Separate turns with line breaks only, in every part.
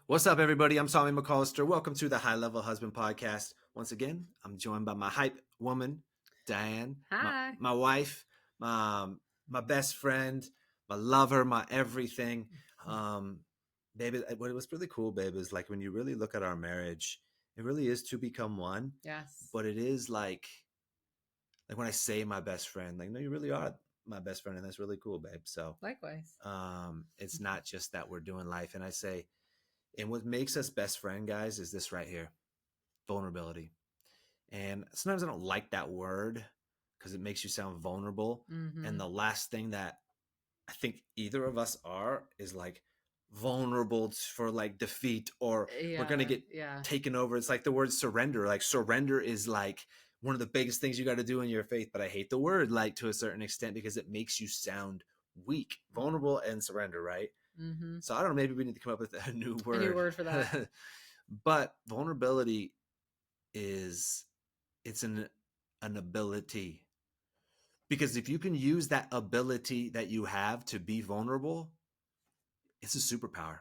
What's up, everybody? I'm Tommy McCallister. Welcome to the High Level Husband Podcast. Once again, I'm joined by my hype woman, Dianne, my,
Hi.
my wife, my best friend, my lover, my everything. Um, Babe, what was really cool, babe, is like when you really look at our marriage, it really is to become one.
Yes.
But it is like when I say my best friend, like, no, you really are my best friend, and that's really cool, babe. So,
Likewise.
it's not just that we're doing life, and I say. And what makes us best friend, guys, is this right here: vulnerability. And sometimes I don't like that word because it makes you sound vulnerable. And
Mm-hmm.
the last thing that I think either of us are is like vulnerable for like defeat, or we're going to get
Yeah.
taken over. It's like the word surrender. Like surrender is like one of the biggest things you got to do in your faith. But I hate the word like to a certain extent because it makes you sound weak, vulnerable, and surrender, right?
Mm-hmm.
So I don't know, maybe we need to come up with a new word.
A new word for that.
But vulnerability is it's an ability. Because if you can use that ability that you have to be vulnerable, it's a superpower.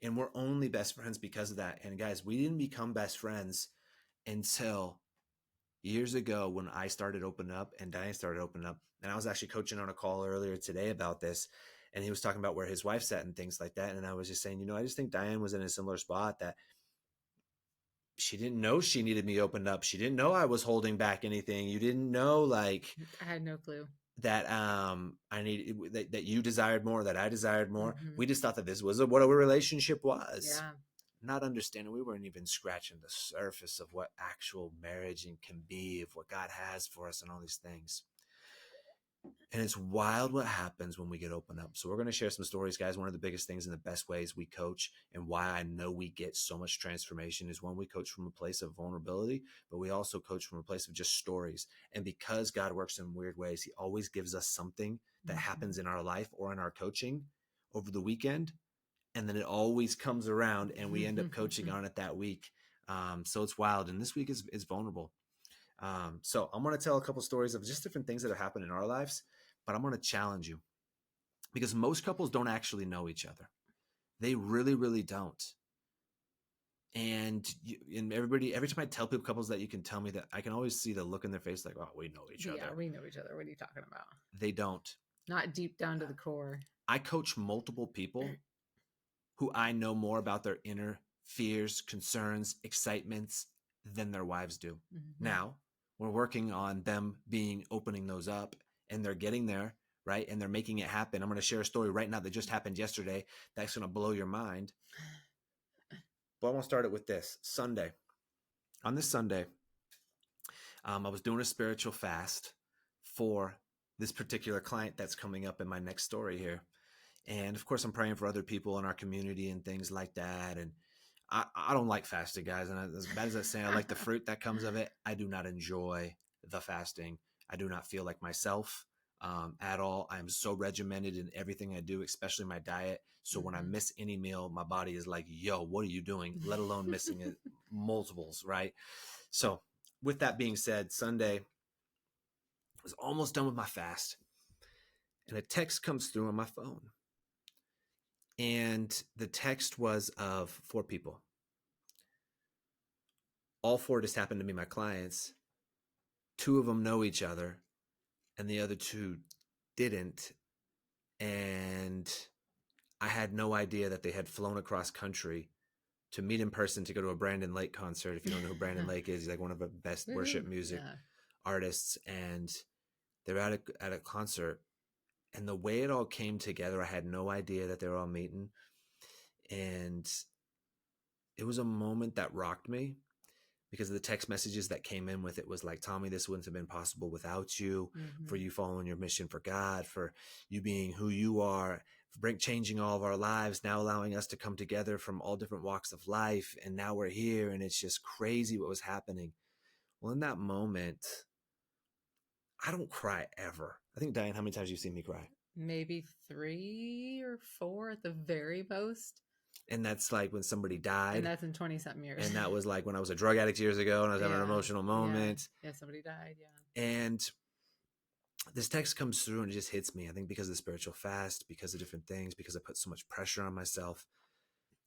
And we're only best friends because of that. And guys, we didn't become best friends until years ago when I started opening up and Diane started opening up. And I was actually coaching on a call earlier today about this. And he was talking about where his wife's at and things like that. And I was just saying, I just think Diane was in a similar spot that she didn't know she needed me opened up. She didn't know I was holding back anything. You didn't know like
I had no clue
that I need that you desired more, that I desired more.
Mm-hmm.
We just thought that this was what a relationship was.
Yeah.
Not understanding we weren't even scratching the surface of what actual marriage and can be, of what God has for us and all these things. And it's wild what happens when we get open up. So we're going to share some stories, guys. One of the biggest things and the best ways we coach and why I know we get so much transformation is when we coach from a place of vulnerability, but we also coach from a place of just stories. And because God works in weird ways, he always gives us something that happens in our life or in our coaching over the weekend. And then it always comes around and we end up coaching on it that week. So it's wild. And this week is vulnerable. So I'm going to tell a couple stories of just different things that have happened in our lives, but I'm going to challenge you because most couples don't actually know each other. They really, really don't. And everybody, every time I tell people couples that, you can tell me that, I can always see the look in their face like, oh, we know each other.
Yeah, we know each other. What are you talking about?
They don't.
Not deep down to the core.
I coach multiple people who I know more about their inner fears, concerns, excitements than their wives do.
Mm-hmm.
Now, we're working on them opening those up, and they're getting there, right? And they're making it happen. I'm going to share a story right now that just happened yesterday that's going to blow your mind. But I want to start it with this. Sunday. On this Sunday, I was doing a spiritual fast for this particular client that's coming up in my next story here. And of course, I'm praying for other people in our community and things like that. And I don't like fasting, guys. And as bad as I say, I like the fruit that comes of it. I do not enjoy the fasting. I do not feel like myself at all. I am so regimented in everything I do, especially my diet. So when I miss any meal, my body is like, yo, what are you doing? Let alone missing it multiples, right? So with that being said, Sunday, I was almost done with my fast. And a text comes through on my phone. And the text was of 4 people. All 4 just happened to be my clients. 2 of them know each other, and the other 2 didn't. And I had no idea that they had flown across country to meet in person to go to a Brandon Lake concert. If you don't know who Brandon Lake is, he's like one of the best worship music artists. And they're at a concert. And the way it all came together, I had no idea that they were all meeting. And it was a moment that rocked me because of the text messages that came in with it was like, Tommy, this wouldn't have been possible without you, for you following your mission for God, for you being who you are, for changing all of our lives, now allowing us to come together from all different walks of life. And now we're here, and it's just crazy what was happening. Well, in that moment, I don't cry ever. I think, Diane, how many times have you seen me cry?
Maybe 3 or 4 at the very most.
And that's like when somebody died.
And that's in 20-something years.
And that was like when I was a drug addict years ago and I was having an emotional moment.
Yeah, somebody died, yeah.
And this text comes through and it just hits me. I think because of the spiritual fast, because of different things, because I put so much pressure on myself.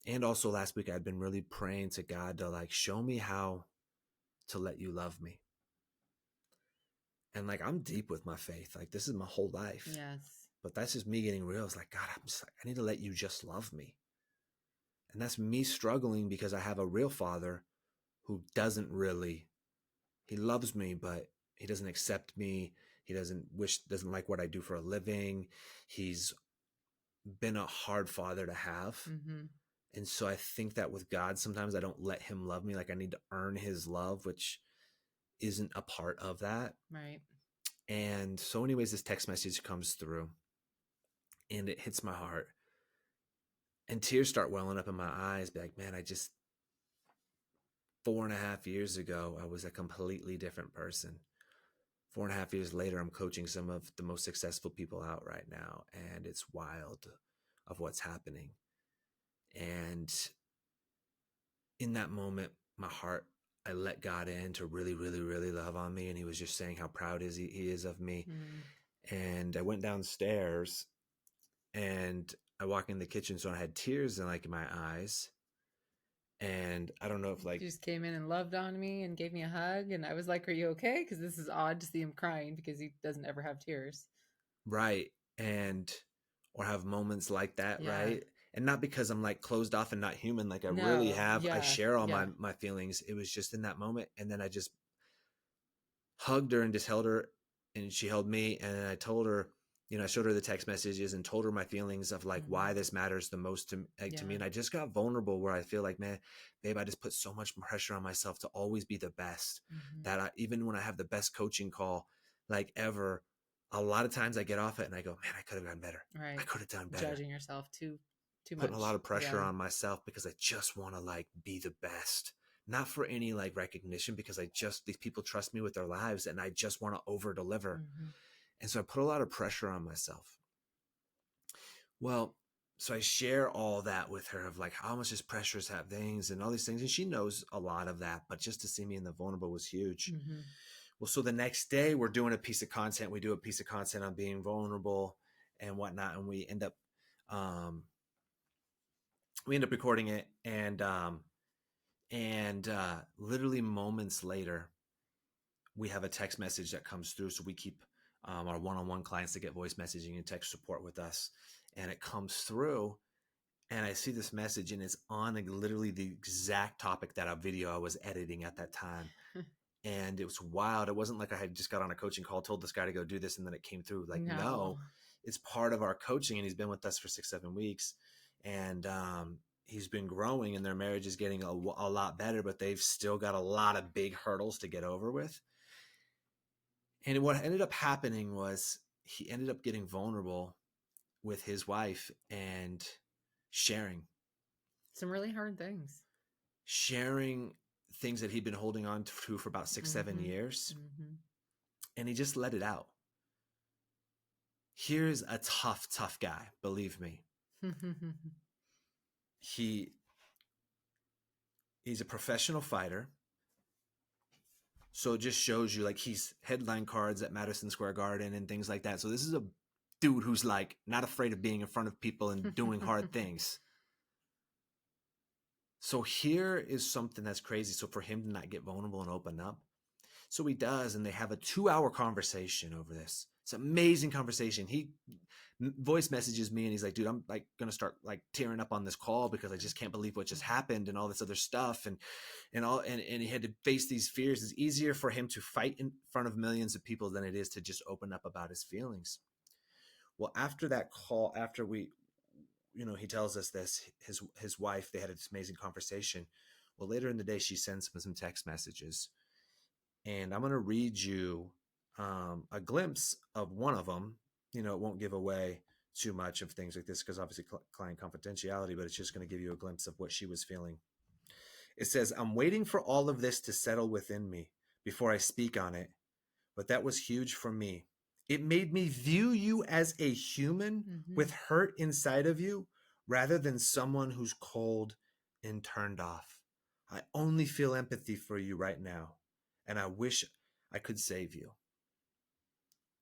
And also last week, I'd been really praying to God to like show me how to let you love me. And like, I'm deep with my faith. Like, this is my whole life.
Yes.
But that's just me getting real. It's like, God, I'm just like, I need to let you just love me. And that's me struggling because I have a real father who doesn't really, he loves me, but he doesn't accept me. He doesn't like what I do for a living. He's been a hard father to have.
Mm-hmm.
And so I think that with God, sometimes I don't let him love me. Like I need to earn his love, which isn't a part of that.
Right.
And so, anyways, this text message comes through and it hits my heart. And tears start welling up in my eyes. Be like, man, 4.5 years ago, I was a completely different person. 4.5 years later, I'm coaching some of the most successful people out right now. And it's wild of what's happening. And in that moment, my heart, I let God in to really, really, really love on me. And he was just saying how proud he is of me.
Mm.
And I went downstairs and I walked in the kitchen. So I had tears in my eyes. And I don't know if
He just came in and loved on me and gave me a hug. And I was like, are you okay? Because this is odd to see him crying because he doesn't ever have tears.
right. And, or have moments like that.
Yeah.
Right. And not because I'm like closed off and not human. Like I really
No.
have, I
Yeah.
share all
Yeah.
my feelings. It was just in that moment. And then I just hugged her and just held her and she held me. And I told her, I showed her the text messages and told her my feelings of like why this matters the most to me. And I just got vulnerable where I feel like, man, babe, I just put so much pressure on myself to always be the best that even when I have the best coaching call like ever, a lot of times I get off it and I go, man, I could have done better.
Right.
I could have done better.
Judging yourself too
Putting
much.
a lot of pressure on myself because I just want to like be the best. Not for any like recognition, because these people trust me with their lives and I just want to over deliver. And so I put a lot of pressure on myself. Well, so I share all that with her of like how much this pressures have things and all these things. And she knows a lot of that, but just to see me in the vulnerable was huge. Well, so the next day we're doing a piece of content. We do a piece of content on being vulnerable and whatnot. And we end up recording it and literally moments later, we have a text message that comes through. So we keep our one-on-one clients to get voice messaging and text support with us. And it comes through and I see this message and it's on literally the exact topic that a video I was editing at that time. And it was wild. It wasn't like I had just got on a coaching call, told this guy to go do this, and then it came through. Like, no, it's part of our coaching. And he's been with us for 6-7 weeks. And he's been growing and their marriage is getting a lot better, but they've still got a lot of big hurdles to get over with. And what ended up happening was he ended up getting vulnerable with his wife and sharing
some really hard things.
Sharing things that he'd been holding on to for about 6-7 years. And he just let it out. Here's a tough guy, believe me. He's a professional fighter. So it just shows you like he's headline cards at Madison Square Garden and things like that. So this is a dude who's like not afraid of being in front of people and doing hard things. So here is something that's crazy. So for him to not get vulnerable and open up. So he does, and they have a 2-hour conversation over this. It's an amazing conversation. He voice messages me and he's like, dude, I'm like going to start like tearing up on this call because I just can't believe what just happened and all this other stuff. And he had to face these fears. It's easier for him to fight in front of millions of people than it is to just open up about his feelings. Well, after that call, after we, he tells us this, his wife, they had this amazing conversation. Well, later in the day, she sends him some text messages. And I'm going to read you a glimpse of one of them. It won't give away too much of things like this because obviously client confidentiality, but it's just going to give you a glimpse of what she was feeling. It says, I'm waiting for all of this to settle within me before I speak on it. But that was huge for me. It made me view you as a human with hurt inside of you rather than someone who's cold and turned off. I only feel empathy for you right now. And I wish I could save you.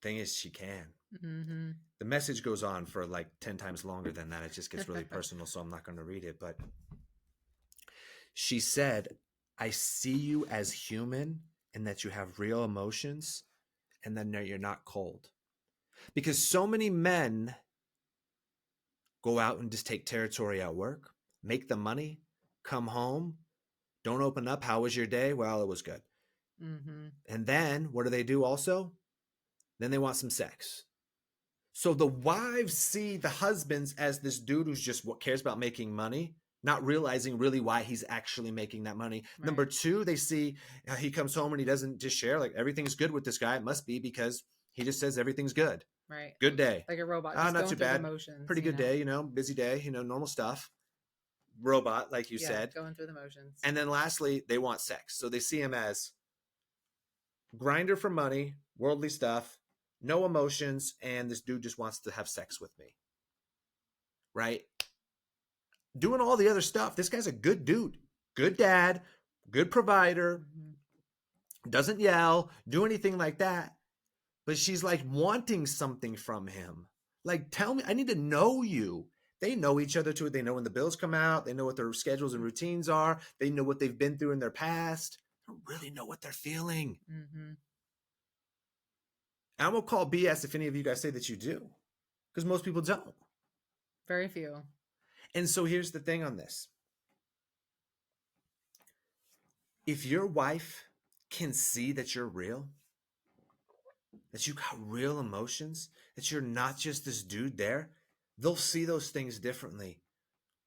Thing is, she can.
Mm-hmm.
The message goes on for like 10 times longer than that. It just gets really personal, so I'm not going to read it. But she said, I see you as human and that you have real emotions and then you're not cold. Because so many men go out and just take territory at work, make the money, come home, don't open up. How was your day? Well, it was good.
Mm-hmm.
And then what do they do also? Then they want some sex. So the wives see the husbands as this dude who's just what cares about making money, not realizing really why he's actually making that money. Number
Right.
two, they see he comes home and he doesn't just share like everything's good with this guy. It must be because he just says everything's good.
Right.
Good day.
Like a robot,
Ah,
just
not too
going through the
bad.
motions,
Pretty
you
good
know?
day, busy day, normal stuff. Robot, like you
Yeah,
said.
going through the motions.
And then lastly, they want sex. So they see him as grinder for money, worldly stuff, no emotions, and this dude just wants to have sex with me. Right? Doing all the other stuff. This guy's a good dude, good dad, good provider,
Mm-hmm.
doesn't yell, do anything like that. But she's like wanting something from him. Like, tell me, I need to know you. They know each other too. They know when the bills come out. They know what their schedules and routines are. They know what they've been through in their past. They don't really know what they're feeling.
Mm-hmm.
And I'm going to call BS if any of you guys say that you do, because most people don't.
Very few.
And so here's the thing on this. If your wife can see that you're real, that you got real emotions, that you're not just this dude there, they'll see those things differently.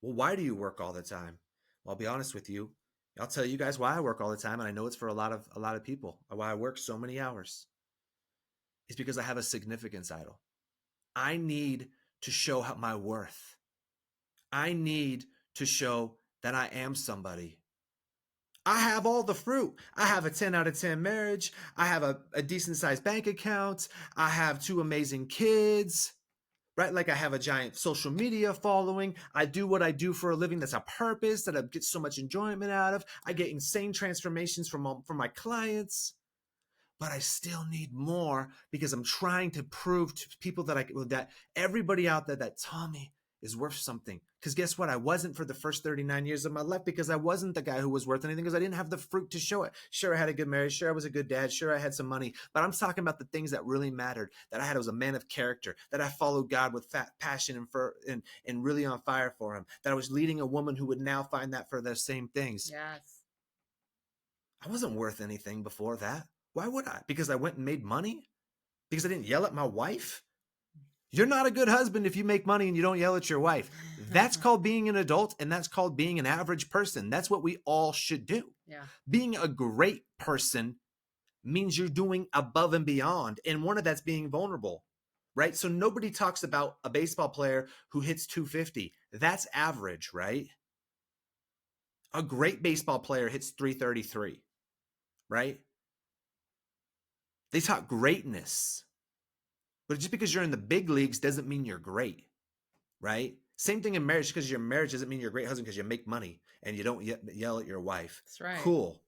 Well, why do you work all the time? Well, I'll be honest with you. I'll tell you guys why I work all the time, and I know it's for a lot of people. Why I work so many hours. It's because I have a significance idol. I need to show my worth. I need to show that I am somebody. I have all the fruit. I have a 10 out of 10 marriage. I have a decent sized bank account. I have two amazing kids, right? Like I have a giant social media following. I do what I do for a living. That's a purpose that I get so much enjoyment out of. I get insane transformations from my clients, but I still need more because I'm trying to prove to people that everybody out there that Tommy is worth something. Because guess what? I wasn't for the first 39 years of my life because I wasn't the guy who was worth anything because I didn't have the fruit to show it. Sure, I had a good marriage. Sure, I was a good dad. Sure, I had some money. But I'm talking about the things that really mattered, that I had as a man of character, that I followed God with passion and really on fire for him, that I was leading a woman who would now find that for the same things.
Yes.
I wasn't worth anything before that. Why would I? Because I went and made money? Because I didn't yell at my wife? You're not a good husband if you make money and you don't yell at your wife. That's called being an adult, and that's called being an average person. That's what we all should do.
Yeah.
Being a great person means you're doing above and beyond. And one of that's being vulnerable, right? So nobody talks about a baseball player who hits 250. That's average, right? A great baseball player hits 333, right? They talk greatness. But just because you're in the big leagues doesn't mean you're great, right? Same thing in marriage. Because your marriage doesn't mean you're a great husband because you make money and you don't yell at your wife.
That's right.
Cool.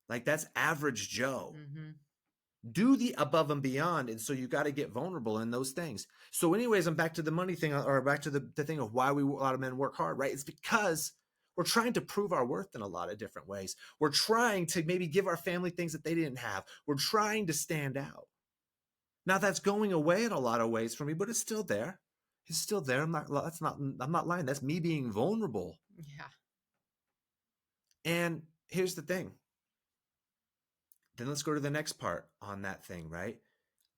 Like that's average Joe.
Mm-hmm.
Do the above and beyond. And so you got to get vulnerable in those things. So anyways, I'm back to the money thing or back to the thing of why a lot of men work hard, right? It's because we're trying to prove our worth in a lot of different ways. We're trying to maybe give our family things that they didn't have. We're trying to stand out. Now that's going away in a lot of ways for me, but it's still there. It's still there. I'm not lying. That's me being vulnerable.
Yeah.
And here's the thing. Then let's go to the next part on that thing, right?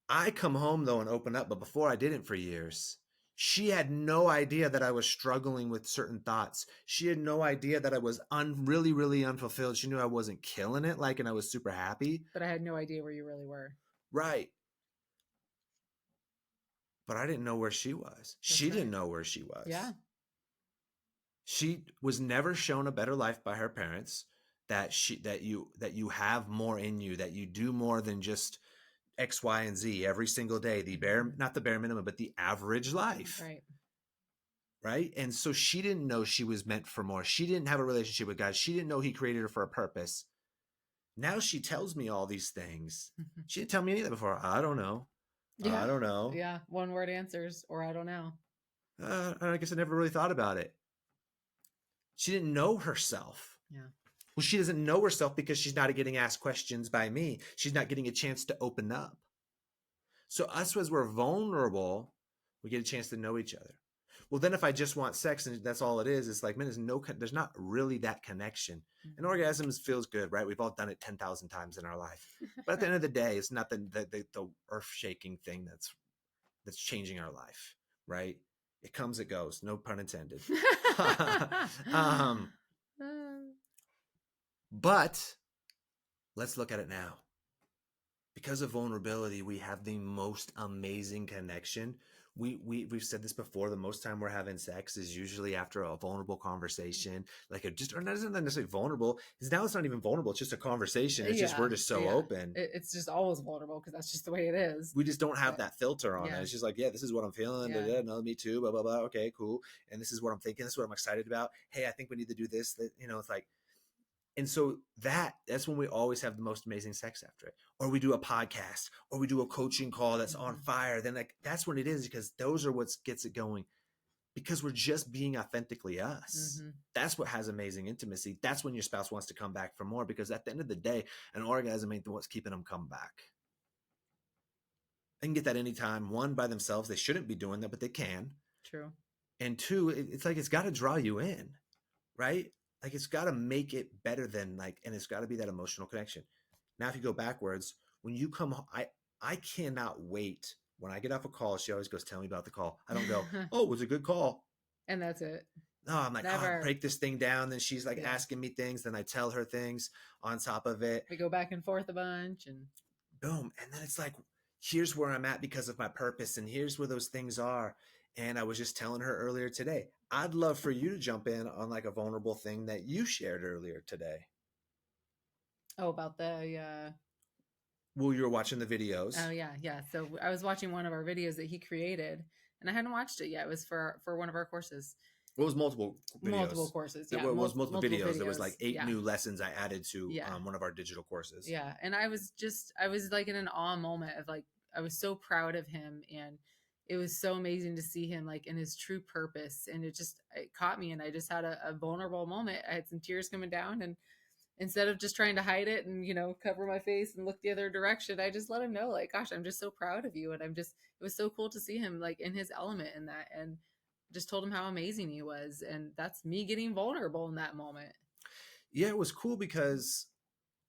I come home though and open up, but before I didn't for years. She had no idea that I was struggling with certain thoughts. She had no idea that I was really, really unfulfilled. She knew I wasn't killing it, like, and I was super happy.
But I had no idea where you really were.
Right. But I didn't know where she was. She didn't know where she was.
Yeah.
She was never shown a better life by her parents, that you have more in you, that you do more than just X, Y, and Z every single day. Not the bare minimum, but the average life.
Right.
Right. And so she didn't know she was meant for more. She didn't have a relationship with God. She didn't know he created her for a purpose. Now she tells me all these things. She didn't tell me any of that before. I don't know.
Yeah.
I don't know.
Yeah. One word answers, or I don't know.
I guess I never really thought about it. She didn't know herself.
Yeah.
Well, she doesn't know herself because she's not getting asked questions by me. She's not getting a chance to open up. So us as we're vulnerable, we get a chance to know each other. Well, then if I just want sex and that's all it is, it's like, man, there's not really that connection. And
Mm-hmm.
orgasms feels good, right? We've all done it 10,000 times in our life. But at the end of the day, it's not the earth-shaking thing that's changing our life, right? It comes, it goes. No pun intended. um, but let's look at it now. Because of vulnerability, we have the most amazing connection. We've said this before. The most time we're having sex is usually after a vulnerable conversation, like a just or not isn't necessarily vulnerable. Because now it's not even vulnerable; it's just a conversation. It's just we're
Yeah.
just so
Yeah.
open.
It's just always vulnerable because that's just the way it is.
We just don't have
But
that filter on it.
yeah.
It's just like, yeah, this is what I'm feeling.
Yeah.
No, me too. Blah blah blah. Okay, cool. And this is what I'm thinking. This is what I'm excited about. Hey, I think we need to do this. It's like, and so that's when we always have the most amazing sex after it. Or we do a podcast or we do a coaching call that's on fire. Then like that's when it is, because those are what gets it going, because we're just being authentically us.
Mm-hmm.
That's what has amazing intimacy. That's when your spouse wants to come back for more, because at the end of the day, an orgasm ain't what's keeping them come back. They can get that anytime. One, by themselves, they shouldn't be doing that, but they can.
True.
And two, it's like it's got to draw you in, right? Like it's got to make it better than like, and it's got to be that emotional connection. Now, if you go backwards, when you come, I cannot wait. When I get off a call, she always goes, "Tell me about the call." I don't go, "Oh, it was a good call."
And that's it.
No, I'm like, "Oh,
Never.
break this thing down." Then she's like
Yeah.
asking me things. Then I tell her things on top of it.
We go back and forth a bunch, and
boom. And then it's like, here's where I'm at because of my purpose, and here's where those things are. And I was just telling her earlier today, I'd love for you to jump in on like a vulnerable thing that you shared earlier today.
Oh, about the
Well, you were watching the videos.
Oh yeah. So I was watching one of our videos that he created, and I hadn't watched it yet. It was for one of our courses.
Well, it was multiple videos.
Multiple courses. Yeah,
it was multiple videos. There was like 8
yeah.
new lessons I added to one of our digital courses.
Yeah, and I was like in an awe moment of like, I was so proud of him, and it was so amazing to see him like in his true purpose, and it caught me, and I just had a vulnerable moment. I had some tears coming down, and instead of just trying to hide it and cover my face and look the other direction, I just let him know, like, gosh, I'm just so proud of you. And it was so cool to see him like in his element in that, and just told him how amazing he was. And that's me getting vulnerable in that moment.
Yeah, it was cool because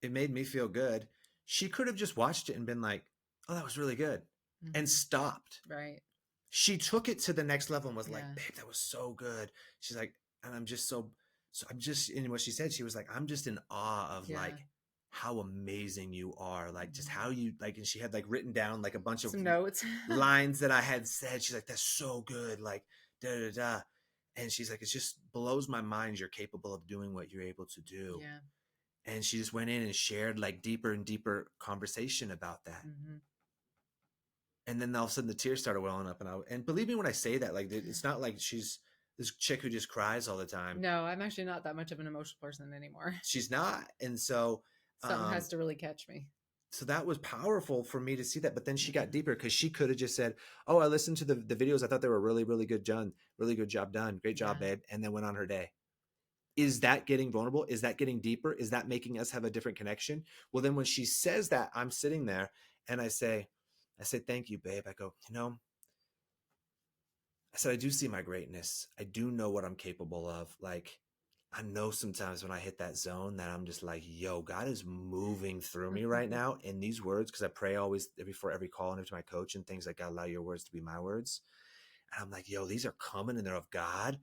it made me feel good. She could have just watched it and been like, "Oh, that was really good," and stopped.
Right.
She took it to the next level and was like, "Babe, that was so good." She's like, and I'm just in what she said, she was like, "I'm just in awe of like how amazing you are, like just how you like," and she had like written down like a bunch of
notes
lines that I had said. She's like, "That's so good," like da da da. And she's like, "It just blows my mind you're capable of doing what you're able to do."
Yeah.
And she just went in and shared like deeper and deeper conversation about that. And then all of a sudden the tears started welling up, and believe me when I say that, like it's not like she's this chick who just cries all the time.
No, I'm actually not that much of an emotional person anymore.
She's not. And so
something has to really catch me.
So that was powerful for me to see that. But then she got deeper, because she could have just said, "Oh, I listened to the videos. I thought they were really, really good done. Really good job done. Great job, babe." And then went on her day. Is that getting vulnerable? Is that getting deeper? Is that making us have a different connection? Well, then when she says that, I'm sitting there and I say, "Thank you, babe." I go, I said, "I do see my greatness. I do know what I'm capable of. Like, I know sometimes when I hit that zone that I'm just like, yo, God is moving through me right now in these words." Because I pray always before every call and to my coach and things like, "God, allow your words to be my words." And I'm like, yo, these are coming and they're of God.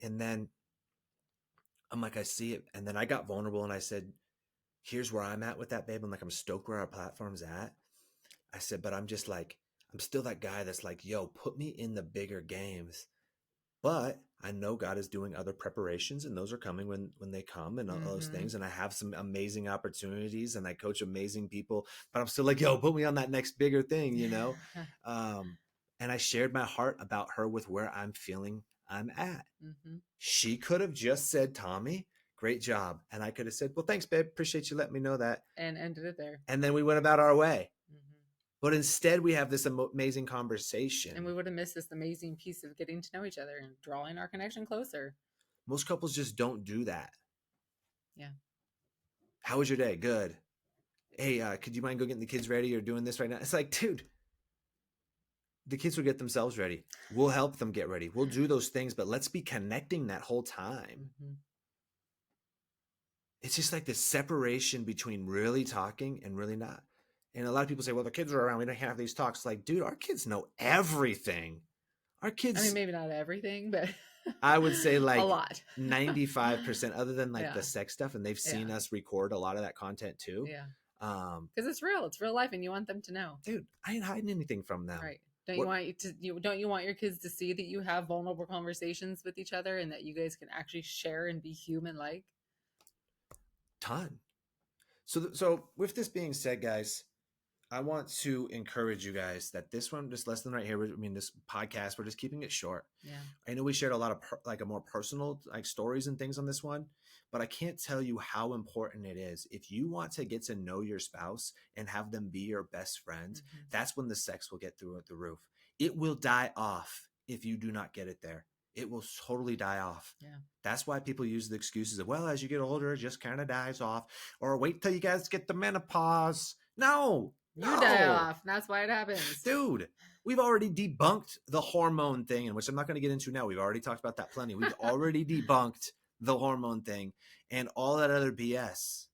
And then I'm like, I see it. And then I got vulnerable and I said, "Here's where I'm at with that, babe. I'm like, I'm stoked where our platform's at." I said, "But I'm just like, I'm still that guy that's like, yo, put me in the bigger games. But I know God is doing other preparations, and those are coming when they come, and all those things. And I have some amazing opportunities, and I coach amazing people. But I'm still like, yo, put me on that next bigger thing, And I shared my heart about her with where I'm feeling I'm at. She could have just said, "Tommy, great job," and I could have said, "Well, thanks, babe. Appreciate you letting me know that,"
and ended it there.
And then we went about our way. But instead, we have this amazing conversation.
And we would have missed this amazing piece of getting to know each other and drawing our connection closer.
Most couples just don't do that.
Yeah.
How was your day? Good. Hey, could you mind go getting the kids ready or doing this right now? It's like, dude, the kids will get themselves ready. We'll help them get ready. We'll do those things, but let's be connecting that whole time.
Mm-hmm.
It's just like the separation between really talking and really not. And a lot of people say, well, the kids are around. We don't have these talks. Like, dude, our kids know everything. Our kids.
I mean, maybe not everything, but
I would say like
a lot.
95%, other than like
Yeah.
the sex stuff. And they've seen
Yeah.
us record a lot of that content too.
Yeah.
Because
it's real. It's real life, and you want them to know.
Dude, I ain't hiding anything from them.
Right. Don't you want your kids to see that you have vulnerable conversations with each other and that you guys can actually share and be human like?
Ton. So with this being said, guys, I want to encourage you guys that this one, this lesson right here, I mean, this podcast, we're just keeping it short.
Yeah.
I know we shared a lot of like a more personal like stories and things on this one, but I can't tell you how important it is. If you want to get to know your spouse and have them be your best friend,
Mm-hmm.
that's when the sex will get through at the roof. It will die off if you do not get it there. It will totally die off.
Yeah.
That's why people use the excuses of, well, as you get older, it just kind of dies off, or wait till you guys get the menopause. No.
You die off. That's why it happens.
Dude, we've already debunked the hormone thing, and which I'm not going to get into now. We've already talked about that plenty. We've already debunked the hormone thing and all that other BS.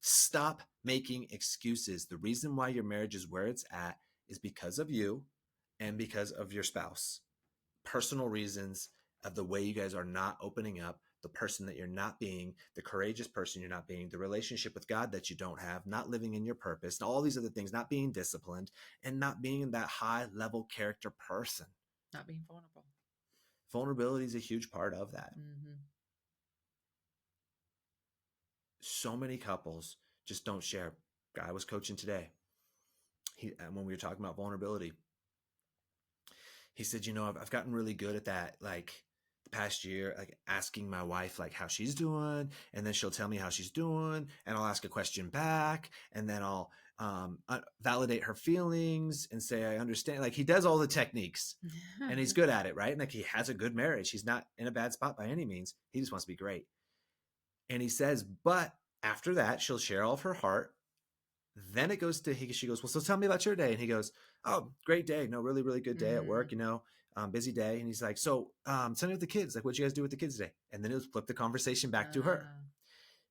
Stop making excuses. The reason why your marriage is where it's at is because of you and because of your spouse. Personal reasons of the way you guys are not opening up, the person that you're not being, the courageous person you're not being, the relationship with God that you don't have, not living in your purpose, and all these other things, not being disciplined, and not being that high level character person.
Not being vulnerable.
Vulnerability is a huge part of that.
Mm-hmm.
So many couples just don't share. Guy I was coaching today, when we were talking about vulnerability, he said, I've gotten really good at that. Like the past year, like asking my wife, like how she's doing. And then she'll tell me how she's doing. And I'll ask a question back. And then I'll validate her feelings and say, I understand. Like he does all the techniques and he's good at it. Right. And like he has a good marriage. He's not in a bad spot by any means. He just wants to be great. And he says, but after that, she'll share all of her heart. Then it goes to, she goes, well, so tell me about your day. And he goes, oh, great day. No, really, really good day at work, busy day. And he's like, so tell me about the kids. Like, what'd you guys do with the kids today? And then he'll flip the conversation back to her.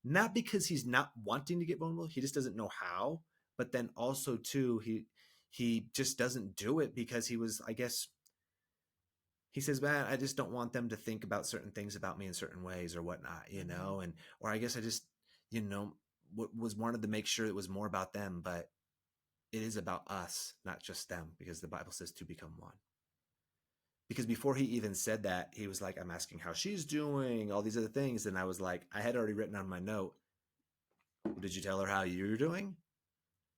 Not because he's not wanting to get vulnerable. He just doesn't know how. But then also too, he just doesn't do it because he was, I guess, he says, man, I just don't want them to think about certain things about me in certain ways or whatnot, or I guess I just, was wanted to make sure it was more about them, but it is about us, not just them, because the Bible says to become one. Because before he even said that, he was like, I'm asking how she's doing, all these other things. And I was like, I had already written on my note, did you tell her how you're doing?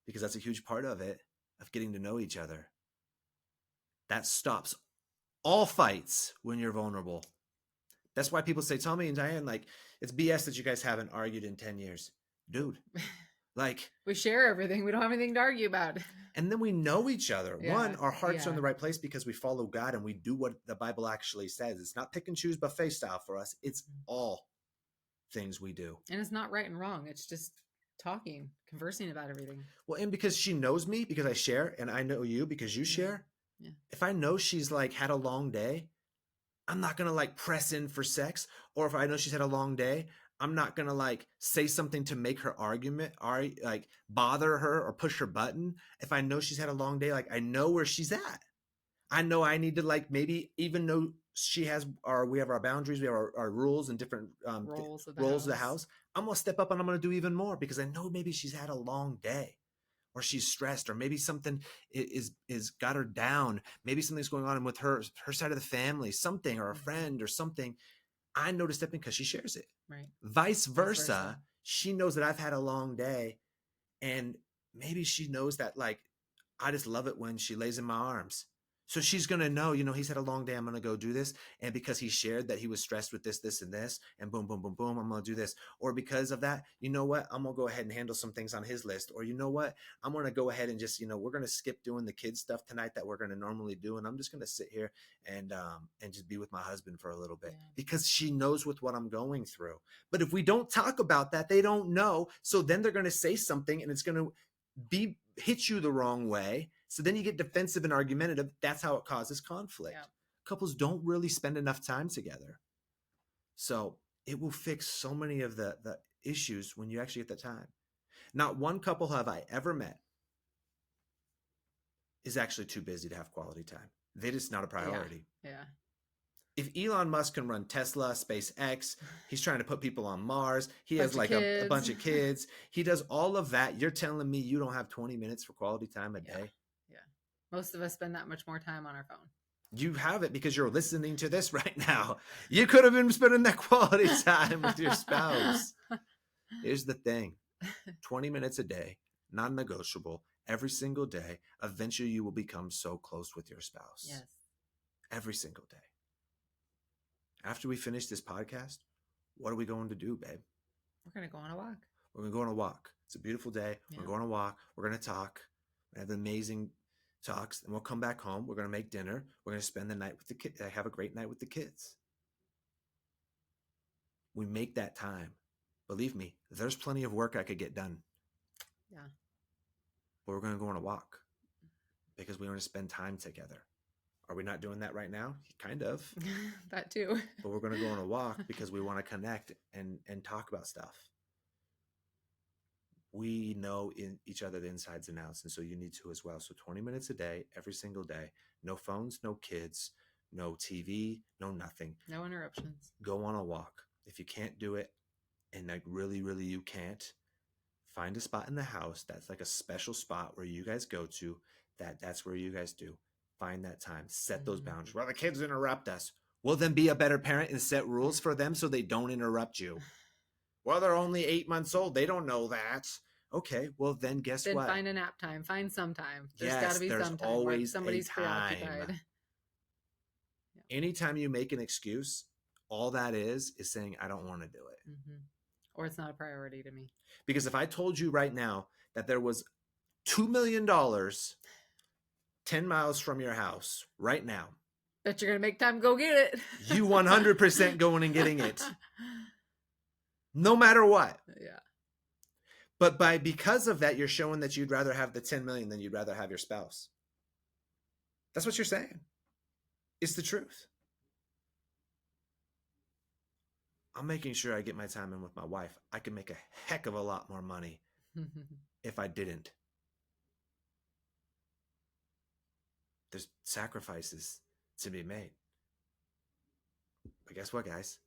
Because that's a huge part of it, of getting to know each other. That stops all fights when you're vulnerable. That's why people say, Tommy and Dianne, like, it's BS that you guys haven't argued in 10 years. Dude, like,
we share everything. We don't have anything to argue about.
And then we know each other.
Yeah,
one, our hearts are in the right place because we follow God and we do what the Bible actually says. It's not pick and choose buffet style for us. It's all things we do.
And it's not right and wrong. It's just talking, conversing about everything.
Well, and because she knows me because I share, and I know you because you share.
Yeah.
If I know she's like had a long day, I'm not going to like press in for sex. Or if I know she's had a long day, I'm not going to like say something to make her argument or like bother her or push her button. If I know she's had a long day, like I know where she's at. I know I need to like maybe even know we have our boundaries, we have our rules and different roles of the house. I'm going to step up and I'm going to do even more because I know maybe she's had a long day or she's stressed or maybe something is got her down. Maybe something's going on with her side of the family, something, or a friend or something. I know to step in because she shares it.
Right.
Vice versa. She knows that I've had a long day and maybe she knows that like, I just love it when she lays in my arms. So she's going to know, he's had a long day. I'm going to go do this. And because he shared that he was stressed with this, and this, and boom, boom, boom, boom, I'm going to do this. Or because of that, you know what? I'm going to go ahead and handle some things on his list. Or you know what? I'm going to go ahead and just, we're going to skip doing the kids stuff tonight that we're going to normally do. And I'm just going to sit here and just be with my husband for a little bit, because she knows with what I'm going through. But if we don't talk about that, they don't know. So then they're going to say something and it's going to hit you the wrong way. So then you get defensive and argumentative. That's how it causes conflict.
Yeah.
Couples don't really spend enough time together. So it will fix so many of the issues when you actually get the time. Not one couple have I ever met is actually too busy to have quality time. They're just not a priority.
Yeah.
If Elon Musk can run Tesla, SpaceX, he's trying to put people on Mars. He has like a bunch of kids. He does all of that. You're telling me you don't have 20 minutes for quality time a day?
Yeah. Most of us spend that much more time on our phone.
You have it because you're listening to this right now. You could have been spending that quality time with your spouse. Here's the thing. 20 minutes a day, non-negotiable, every single day. Eventually you will become so close with your spouse.
Yes.
Every single day. After we finish this podcast, what are we going to do, babe?
We're going to go on a walk.
We're going to go on a walk. It's a beautiful day. Yeah. We're going on a walk. We're going to talk. We have amazing talks. And we'll come back home. We're going to make dinner. We're going to spend the night with the kids. Have a great night with the kids. We make that time. Believe me, there's plenty of work I could get done.
Yeah.
But we're going to go on a walk because we want to spend time together. Are we not doing that right now? Kind of.
That too.
But we're going to go on a walk because we want to connect and talk about stuff. We know in each other the insides and outs, and so you need to as well. So 20 minutes a day, every single day. No phones, no kids, no TV, no nothing.
No interruptions.
Go on a walk. If you can't do it, and like really, really you can't, find a spot in the house that's like a special spot where you guys go to, that's where you guys do. Find that time. Set those boundaries. Well, the kids interrupt us. Well, then be a better parent and set rules for them so they don't interrupt you. Well, they're only 8 months old. They don't know that. Okay, well, then guess what?
Then find a nap time. Find some time. There's got to be some time
always
where somebody's preoccupied.
Yeah. Anytime you make an excuse, all that is saying, I don't want to do it.
Mm-hmm. Or it's not a priority to me.
Because if I told you right now that there was $2 million 10 miles from your house right now.
Bet you're going to make time to go get it.
You 100% going and getting it. No matter what.
Yeah.
But because of that, you're showing that you'd rather have the 10 million than you'd rather have your spouse. That's what you're saying. It's the truth. I'm making sure I get my time in with my wife. I could make a heck of a lot more money if I didn't. There's sacrifices to be made. But guess what, guys?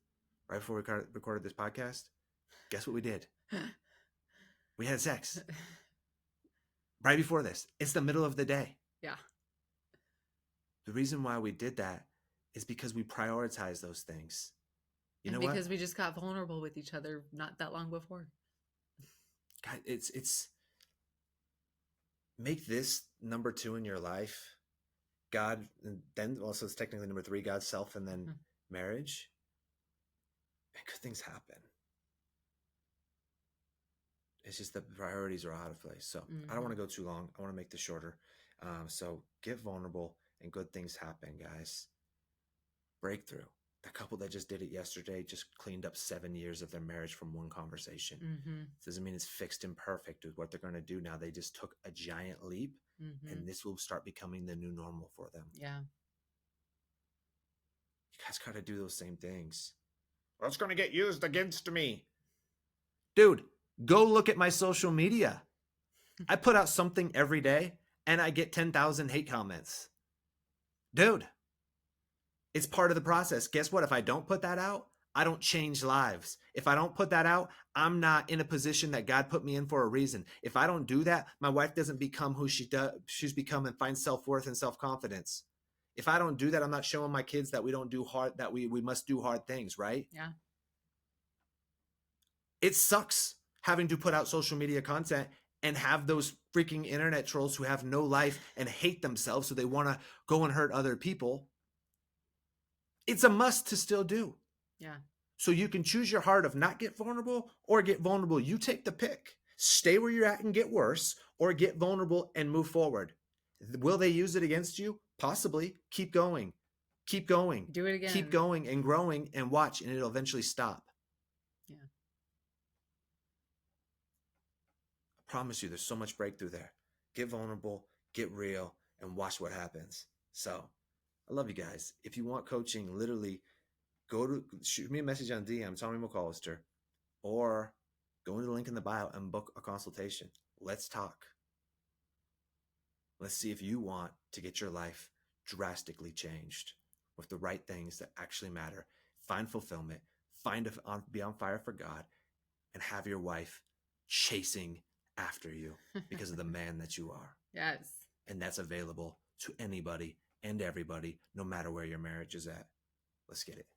Right before we recorded this podcast, guess what we did? We had sex. Right before this. It's the middle of the day.
Yeah.
The reason why we did that is because we prioritize those things. You know what?
Because we just got vulnerable with each other not that long before.
God, it's make this number 2 in your life. God, and then also it's technically number 3, God, self, and then marriage. And good things happen. It's just the priorities are out of place. So I don't want to go too long. I want to make this shorter. So get vulnerable and good things happen, guys. Breakthrough. The couple that just did it yesterday just cleaned up 7 years of their marriage from one conversation. Doesn't mean it's fixed and perfect with what they're going to do now. They just took a giant leap, and this will start becoming the new normal for them.
Yeah.
You guys got to do those same things. Well, it's going to get used against me. Dude, go look at my social media. I put out something every day, and I get 10,000 hate comments. Dude. It's part of the process. Guess what? If I don't put that out, I don't change lives. If I don't put that out, I'm not in a position that God put me in for a reason. If I don't do that, my wife doesn't become who she's become and find self-worth and self-confidence. If I don't do that, I'm not showing my kids that we must do hard things, right?
Yeah.
It sucks having to put out social media content and have those freaking internet trolls who have no life and hate themselves, so they want to go and hurt other people, it's a must to still do.
Yeah.
So you can choose your heart of not get vulnerable or get vulnerable. You take the pick. Stay where you're at and get worse, or get vulnerable and move forward. Will they use it against you? Possibly. Keep going. Keep going.
Do it again.
Keep going and growing, and watch, and it'll eventually stop.
Yeah.
I promise you, there's so much breakthrough there. Get vulnerable, get real, and watch what happens. So I love you guys. If you want coaching, literally shoot me a message on DM, Tommy McAllister, or go into the link in the bio and book a consultation. Let's talk. Let's see if you want to get your life drastically changed with the right things that actually matter. Find fulfillment, be on fire for God, and have your wife chasing after you because of the man that you are.
Yes.
And that's available to anybody and everybody, no matter where your marriage is at. Let's get it.